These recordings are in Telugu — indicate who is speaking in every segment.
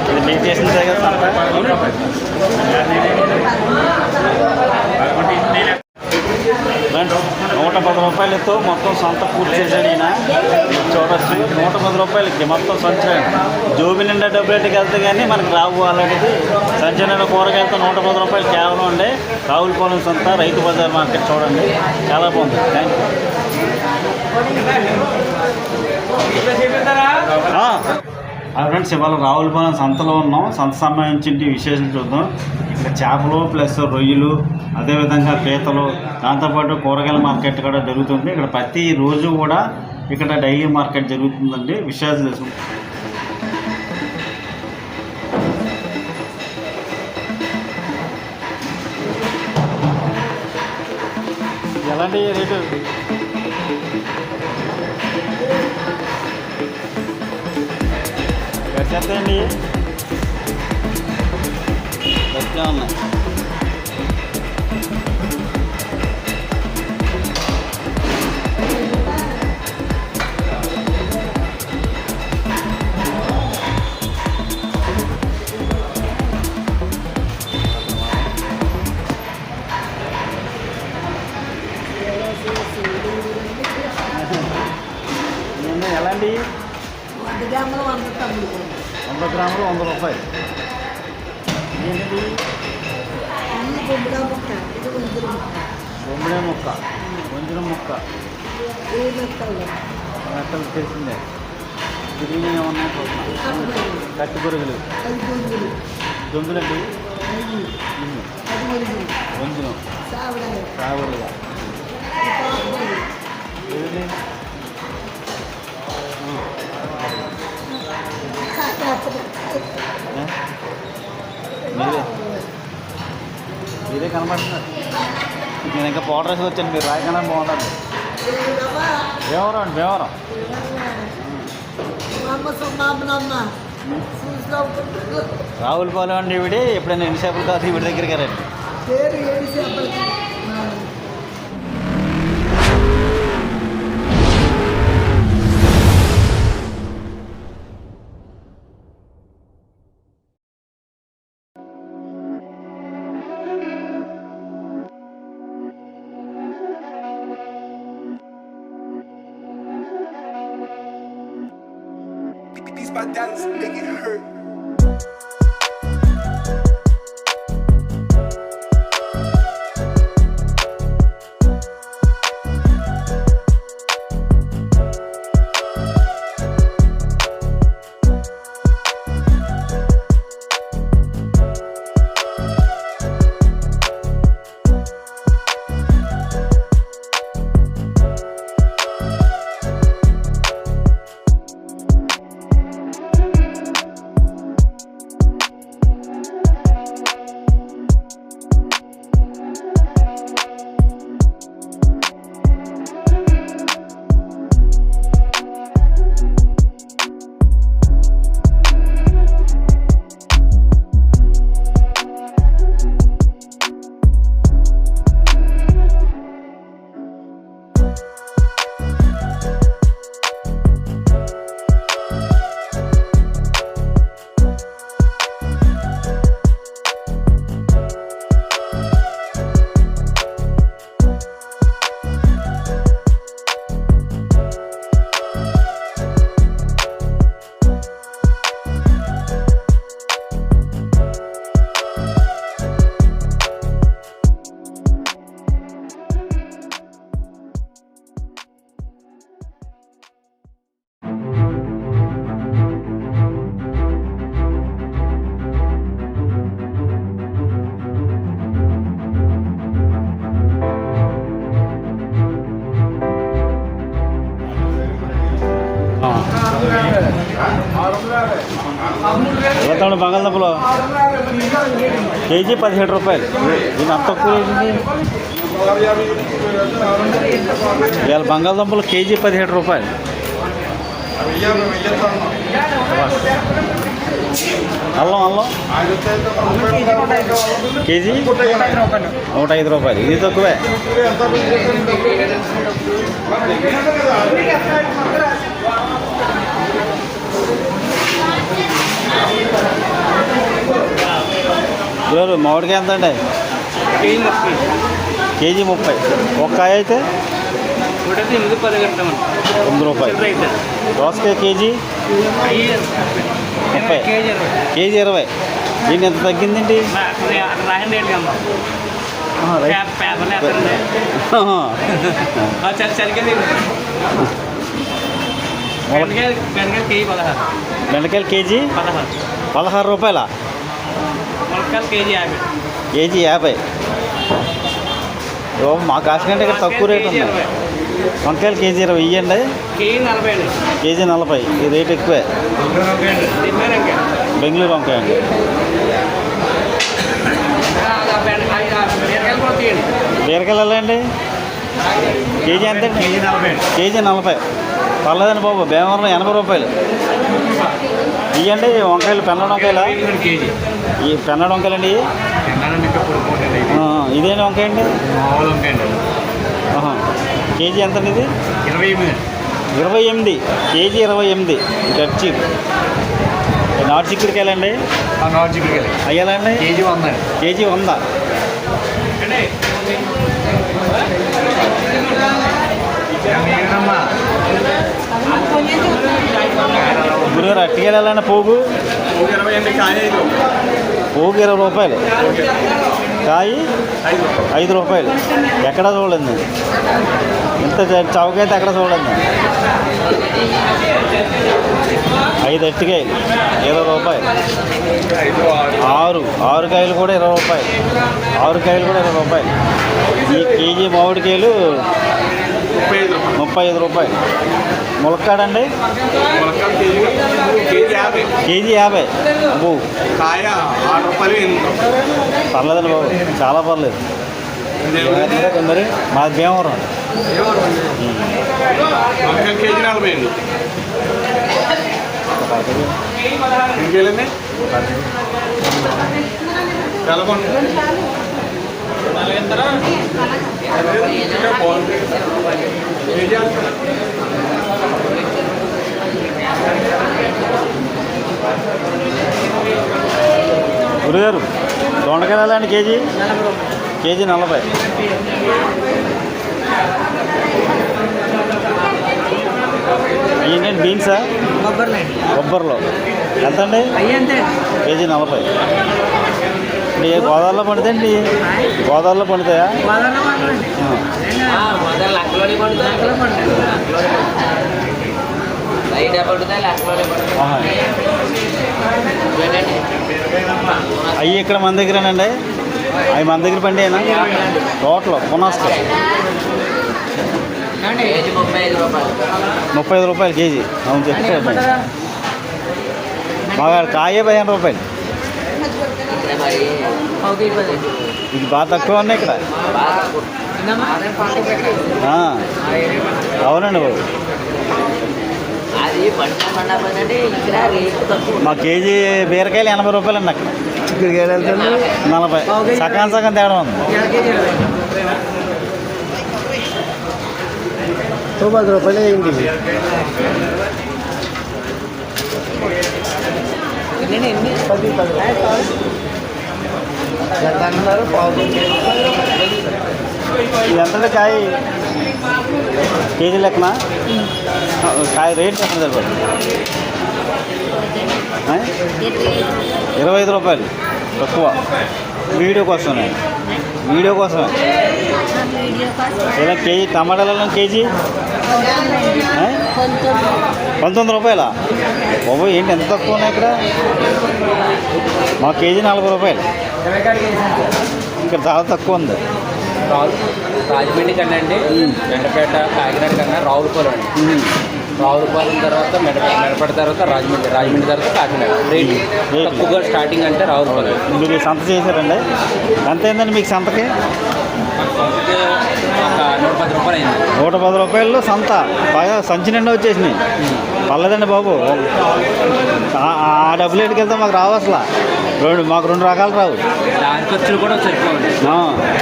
Speaker 1: ఇది మీకు చేసిందే కదా సంత. ఫ్రెండ్స్ 110 రూపాయలతో మొత్తం సంత పూర్తి చేశాడు ఈయన. చూడొచ్చు 110 రూపాయలకి మొత్తం సంచండి. జోబి నిండా డబ్బులెట్టుకు వెళ్తే కానీ మనకు రావు. అలాంటిది సంచి నిండా కూరగాయలతో 110 రూపాయలు కేవలం అండి. రావులపాలెం సంత రైతు బజార్ మార్కెట్ చూడండి, చాలా బాగుంది. Thank you. ఫ్రెండ్స్ ఇవాళ రావులపాలెం సంతలో ఉన్నాం. సంత సంబంధించి విశేషాలు చూద్దాం. ఇక్కడ చేపలు ప్లస్ రొయ్యలు, అదేవిధంగా పీతలు, దాంతోపాటు కూరగాయల మార్కెట్ కూడా జరుగుతుంది. ఇక్కడ ప్రతి రోజు కూడా ఇక్కడ డైలీ మార్కెట్ జరుగుతుందండి. విషయాలు తెలుసు. ఎలాంటి రేటు? గడిచేస్తాయండి, గట్టిగా ఉన్నాయి. ఎలాంటి 100 గ్రాములు 100 రూపాయలు. ఏంటిది? బొమ్మిడే ముక్క, వంజరం ముక్క, మెట్టలు తెలిసిందే. తిరిగి ఏమన్నా కట్టి పురుగులు, దొందులండి, వంజనం, సాగులుగా. ఏది మీరే కనబడుతున్నారు. నేను ఇంకా పౌడర్ వేసి వచ్చాను, మీరు రాయకుండా బాగుంటుంది. భీమవరం అండి, భీమవరం. రావులపాలెం అండి. ఇవిడి ఎప్పుడైనా ఎన్నిసేపులు కాదు ఇవిడి దగ్గరికి రండి.
Speaker 2: My dollars make it hurt.
Speaker 1: ఇవ్వతాడు బంగాళదుంపలు కేజీ 17 రూపాయలు. దీని అంత తక్కువ ఇవాళ బంగాళదుంపలు కేజీ 17 రూపాయలు. అల్లం అల్లం కేజీ 105 రూపాయలు. ఇది తక్కువే. గురుగారు మామిడికాయ ఎంత అండి? కేజీ 30. ఒక కాయ అయితే 9 రూపాయలు. దోసకాయ కేజీ 30. కేజీ 20. దీన్ని ఎంత తగ్గిందండి? బెండకాయలు కేజీ 16 రూపాయల. కేజీ 50. మా కాశీ కంటే ఇక్కడ తక్కువ రేటు ఉంది. వంకాయలు కేజీ 20 ఇవ్వండి. కేజీ 40. ఈ రేట్ ఎక్కువే. బెంగళూరు వంకాయ అండి. బీరకాయలు ఎలా అండి? కేజీ ఎంత? కేజీ 40. పర్లేదండి బాబు. భీమవరం 80 రూపాయలు ఇవ్వండి. వంకాయలు పెన్నడ వంకాయలు. ఈ పెన్నడ వంకాయలు అండి. ఇదేంటి వంకాయ అండి? కేజీ ఎంత అండి ఇది? 28. కేజీ 28. గచ్చి. నాటు చిక్కుడుకాయలండి. అయ్యాలా అండి? కేజీ 100. గురుగారు అట్టికాయలు ఎలా అండి? పోగు 20 రూపాయలు. కాయి 5 రూపాయలు. ఎక్కడ చూడండి ఇంత చౌకైతే ఎక్కడ చూడండి. 5 అట్టికాయలు 20 రూపాయలు. 6 కాయలు కూడా 20 రూపాయలు. 6 కాయలు కూడా 20 రూపాయలు. ఈ కేజీ మామిడికాయలు 35 రూపాయలు. ములక్కాడండి కేజీ 50. అబ్బో పర్లేదండి బాబు. చాలా పర్లేదు. మరి మాది భీమవరం.
Speaker 3: కేజీ 40 అండి. ఇంకేళ్ళండి
Speaker 1: గురుగారు దొండకాయలు ఎలా అండి? కేజీ 40. ఏంటండి బీన్సా? కొబ్బరిలో ఎంత అండి? కేజీ 40. ఏ గోదావరిలో పండుతాయండి? గోదావరిలో పండుతాయా? అవి ఇక్కడ మన దగ్గరేనండి? అవి మన దగ్గర పండేనా? టోటల్ పునాస్కర్ 35 రూపాయలు కేజీ. అవును చెప్తే బాగా కాయ 15 రూపాయలు. ఇది బాగా తక్కువ ఉన్నాయి ఇక్కడ. అవునండి బాబు. మా కేజీ బీరకాయలు 80 రూపాయలు అండి. అక్కడ చిక్కుడుకాయలు వెళ్తుంది 40. సగం తేడా ఉంది. 10 రూపాయలు ఏంటి? ఎంత కాయ? కేజీ లెక్కన కాయ రేట్ చెప్పండి సరిపడి. 25 రూపాయలు తక్కువ. వీడియో కోసమే ఇలా కేజీ. టమాటాలలో కేజీ 19 రూపాయలా? బాబు ఏంటి ఎంత తక్కువ ఉన్నాయి ఇక్కడ? మా కేజీ 40 రూపాయలు. ఇక్కడ చాలా తక్కువ ఉంది.
Speaker 4: రాజమండ్రి కన్నా అండి, మెండపేట కాకినాడ కన్నా రావులపాలెం అండి. రావులపాలెం తర్వాత మెడపేట తర్వాత రాజమండ్రి తర్వాత కాకినాడ. రేట్ తక్కువగా స్టార్టింగ్ అంటే రావులపాలెం.
Speaker 1: మీరు సంత చేశారండి? ఎంత అయిందండి మీకు సంతకి?
Speaker 4: ఒక 110 రూపాయలు అయింది.
Speaker 1: 110 రూపాయలు సంత. బాగా సంచి నిండా వచ్చేసినాయి. పర్లేదండి బాబు. ఆ డబ్బులు ఎటుకెళ్తే మాకు రావు అసలు. మాకు 2 రకాలు రావు.
Speaker 4: దారి ఖర్చులు కూడా సరిపోవండి.
Speaker 1: ఆ.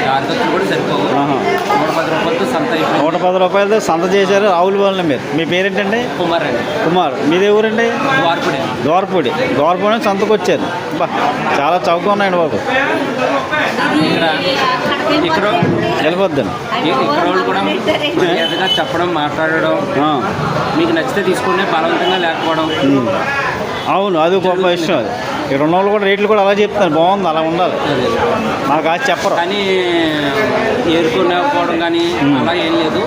Speaker 4: దారి ఖర్చులు కూడా సరిపోవు.
Speaker 1: ఆహా.
Speaker 4: 110 రూపాయలతో సంత అయిపోయింది.
Speaker 1: 110 రూపాయలతో సంత చేశారు ఆవుల వాళ్ళని మీరు. మీ పేరేంటండి?
Speaker 4: కుమార్ అండి.
Speaker 1: కుమార్. మీదే ఊరండి?
Speaker 4: వార్పుడే.
Speaker 1: దోరపూడి. దోరపూడి సంతకు వచ్చారు. బా చాలా చౌకగా ఉన్నాయండి బాబు.
Speaker 4: ఇక్కడ
Speaker 1: వెళ్ళిపోద్దండి.
Speaker 4: ఇక్కడ వాళ్ళు కూడా మర్యాదగా చెప్పడం, మాట్లాడడం, మీకు నచ్చితే తీసుకునే బలవంతంగా లేకపోవడం.
Speaker 1: అవును, అది గొప్ప విషయం. అది ఇక్కడ ఉన్న వాళ్ళు కూడా రేట్లు కూడా అలా చెప్తారు. బాగుంది, అలా ఉండాలి. నాకు అది చెప్పరు.
Speaker 4: కానీ ఏరుకోలేకపోవడం కానీ అలా ఏం లేదు.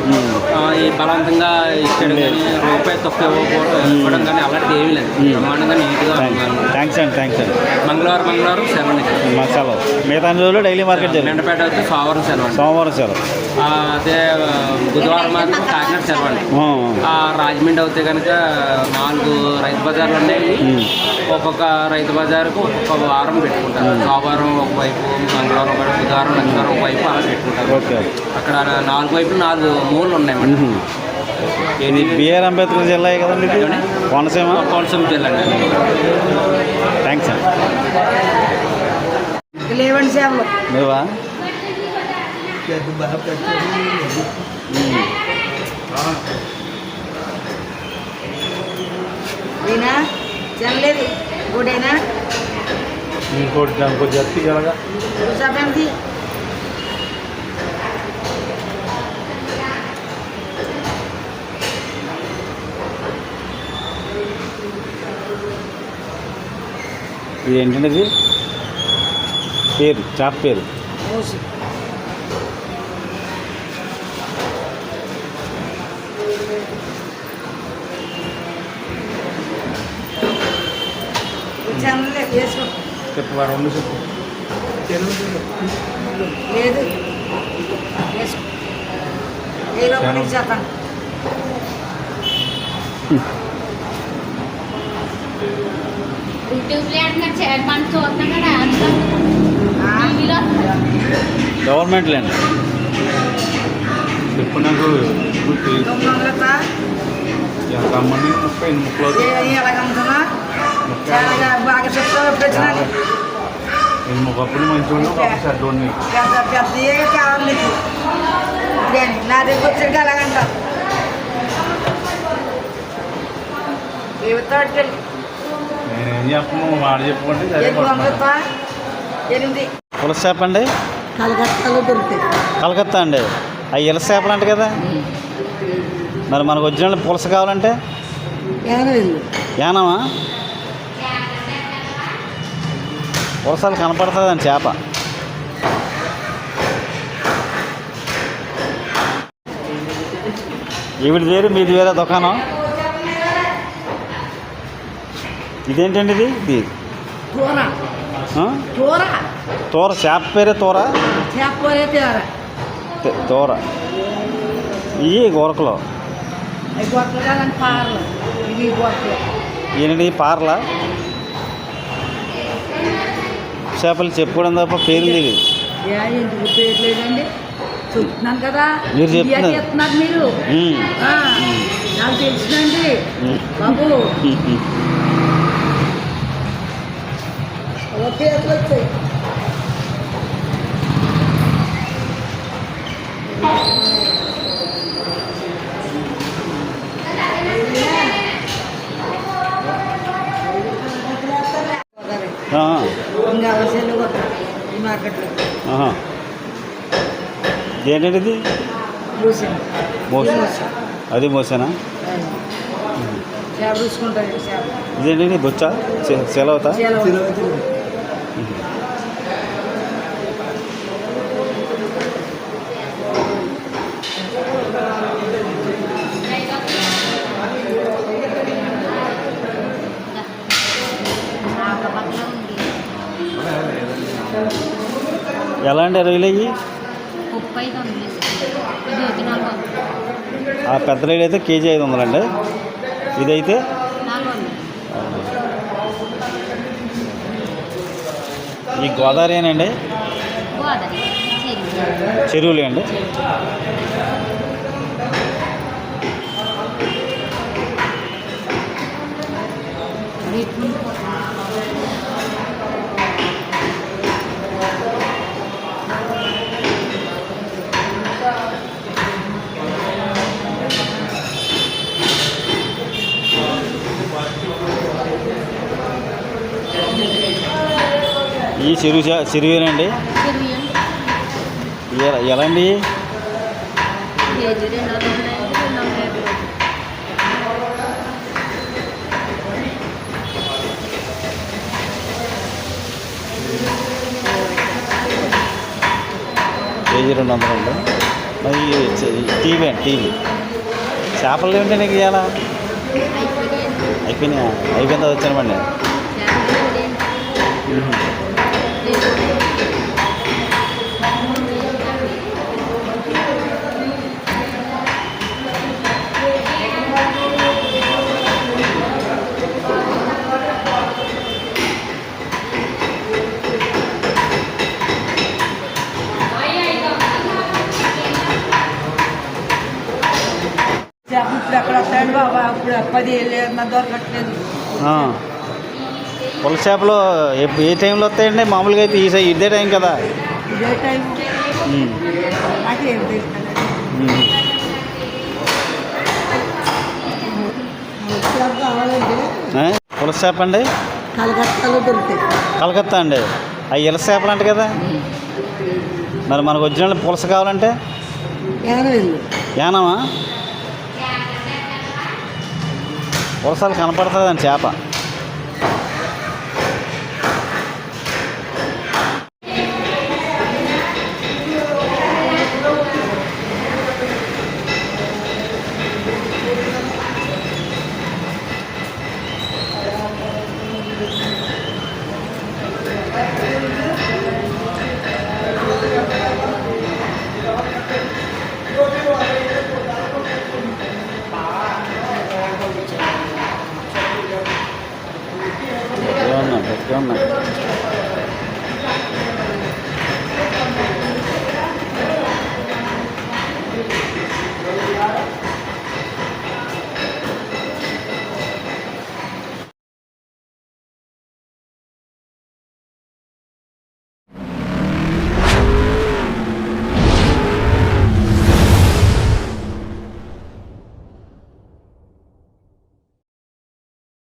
Speaker 4: ఈ బలవంతంగా ఇచ్చడం కానీ రూపాయి తక్కువ ఇవ్వడం కానీ అలాంటిది ఏమీ లేదు. బ్రహ్మాండంగా నీట్గా.
Speaker 1: థ్యాంక్స్ అండి.
Speaker 4: మంగళవారం సెలవు.
Speaker 1: మా సెలవు. మిగతా రోజులు డైలీ మార్కెట్ జరిగింది.
Speaker 4: మెండపేట అయితే
Speaker 1: సోమవారం సెలవు.
Speaker 4: అదే బుధవారం మాత్రం కాకినాడ సెలవు అండి. రాజమండ్రి అయితే కనుక 4 రైతు బజార్లు ఉన్నాయి. ఒక్కొక్క రైతు బజారుకు ఒక్కొక్క వారం పెట్టుకుంటారు. సోమవారం ఒకవైపు, మంగళవారం ఒకవైపు, బుధవారం లక్ష్మీవారం ఒకవైపు అలా పెట్టుకుంటారు.
Speaker 1: ఓకే.
Speaker 4: అక్కడ 4 వైపులు 4 మూలలు ఉన్నాయి మేడం.
Speaker 1: ఇది బిఆర్ అంబేద్కర్ జిల్లా కదండి,
Speaker 4: కోనసీమ జిల్లా అండి.
Speaker 1: థ్యాంక్స్ అండి.
Speaker 5: లేవండి సేవలు
Speaker 1: నువ్వా?
Speaker 5: ఈయనా చెల్లలేదు గుడేనా
Speaker 3: ఇంకోటి దానికి జర్తి కలగా
Speaker 5: చూసాపండి.
Speaker 1: ఇది ఏంటండి? ఇది పేరు, చేప పేరు.
Speaker 5: చెల్లలేదు వేసుకో.
Speaker 3: చెప్పు 2 చెప్పు.
Speaker 5: లేదు వేసుకో. ఏ రూపాయలు చెప్పండి.
Speaker 1: Government land.
Speaker 3: చెప్పు నాకు
Speaker 5: 900
Speaker 3: ఎంత అమ్మని 30 ముక్కలు
Speaker 5: ఎలాగమ్ముతున్నా చాలా బాగా చెప్తా వచ్చినాను.
Speaker 3: నేను ఒకప్పుడు మంచి షర్ట్
Speaker 5: పెద్ద పెద్ద కావాలి నీకు. నా దగ్గర వచ్చాక అలాగంట తోటకెళ్ళి
Speaker 3: నేనేం చెప్పను, మాట చెప్పుకుంటే సరే.
Speaker 5: 8
Speaker 1: పులస చేప అండి.
Speaker 5: కలకత్తాలో దొరుకుతాయి.
Speaker 1: కలకత్తా అండి. అవి ఇలస చేపలు అంట కదా. మరి మనకు ఒరిజినల్ పులస కావాలంటే యానమా? పులసలు కనపడుతుందండి చేప. ఈవిడ వేరు, మీది వేరే దుకాణం. ఇదేంటండి? ఇది తోర. చేప పేరే తోర. తోర. ఇవి గోరకలు. ఏంటండి పార్ల చేపలు చెప్పుకోవడం తప్ప పేరు తెలియదు.
Speaker 5: లేదండి చెప్తున్నాను కదా.
Speaker 1: మీరు చెప్తున్నారు.
Speaker 5: మీరు నాకు తెలిసిందండి బాబు. పేర్లు వచ్చాయి. ఇంకా అవసరం కొత్త ఈ మార్కెట్లో
Speaker 1: ఏంటండి ఇది? మోస. అది మోసేనా?
Speaker 5: చేప చూసుకుంటారు.
Speaker 1: ఇదేంటండి? బొచ్చ సెలవుతా? ఎలా అండి రొయ్యలు అయ్యి? ఆ పెద్ద రొయ్యలు అయితే కేజీ 500 అండి. ఇదైతే ఈ గోదావరినండి, చెరువులే అండి. ఈ చెరువేనండి. ఎలా అండి?
Speaker 6: కేజీ 250.
Speaker 1: కేజీ 200 అండి. మరి టీవీ చేపలు ఏమిటి నీకు ఇవ్వాలా? అయిపోయిందా వచ్చానమండి.
Speaker 5: ఇప్పుడు ఎక్కడ వస్తాడు బాబా, ఇప్పుడు 10 ఏళ్ళు దొరకట్లేదు.
Speaker 1: పులస చేపలు ఏ టైంలో వస్తాయండి? మామూలుగా అయితే ఇదే టైం కదా.
Speaker 5: ఇదే టైం నాకేం తెలుసు. కావాలండి
Speaker 1: పులస చేప అండి.
Speaker 5: కలకత్తాలో దొరుకుతాయి.
Speaker 1: కలకత్తా అండి. అవి ఇలస చేపలు అంట కదా. మరి మనకు ఒరిజినల్ పులస కావాలంటే యానమా? పులసలు కనపడుతుందండి చేప. ఉన్నాయి.